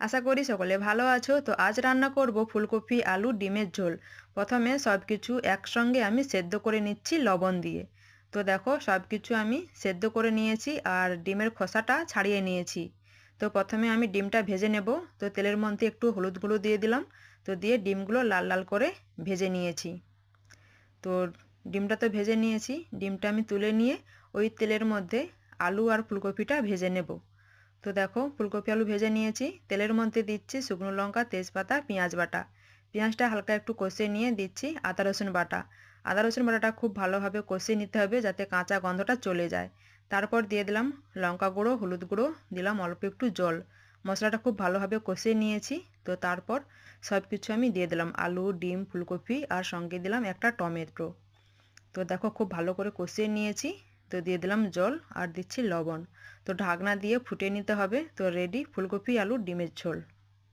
আশা করি সকলে ভালো আছো। তো আজ রান্না করব ফুলকপি আলু ডিমের ঝোল। প্রথমে সব কিছু একসঙ্গে আমি সেদ্ধ করে নিচ্ছি লবণ দিয়ে। তো দেখো সব কিছু আমি সেদ্ধ করে নিয়েছি আর ডিমের খোসাটা ছাড়িয়ে নিয়েছি। তো প্রথমে আমি ডিমটা ভেজে নেব। তো তেলের মধ্যে একটু হলুদ গুঁড়ো দিয়ে দিলাম। তো দিয়ে ডিমগুলো লাল লাল করে ভেজে নিয়েছি। তো ডিমটা তো ভেজে নিয়েছি, ডিমটা আমি তুলে নিয়ে ওই তেলের মধ্যে আলু আর ফুলকপিটা ভেজে নেব। তো দেখো ফুলকপি আলু ভেজে নিয়েছি, তেলের মধ্যে দিচ্ছি শুকনো লঙ্কা তেজপাতা পেঁয়াজ বাটা। পেঁয়াজটা হালকা একটু কষে নিয়ে দিচ্ছি আদা রসুন বাটা। আদা রসুন বাটাটা খুব ভালোভাবে কষিয়ে নিতে হবে যাতে কাঁচা গন্ধটা চলে যায়। তারপর দিয়ে দিলাম লঙ্কা গুঁড়ো হলুদ গুঁড়ো, দিলাম অল্প একটু জল। মশলাটা খুব ভালোভাবে কষিয়ে নিয়েছি। তো তারপর সব কিছু আমি দিয়ে দিলাম আলু ডিম ফুলকপি আর সঙ্গে দিলাম একটা টমেটো। তো দেখো খুব ভালো করে কষিয়ে নিয়েছি। তো দিয়ে দিলাম জল আর দিচ্ছি লবণ। তো ঢাকনা দিয়ে ফুটিয়ে নিতে হবে। তো রেডি ফুলকপি আলু ডিমের ঝোল।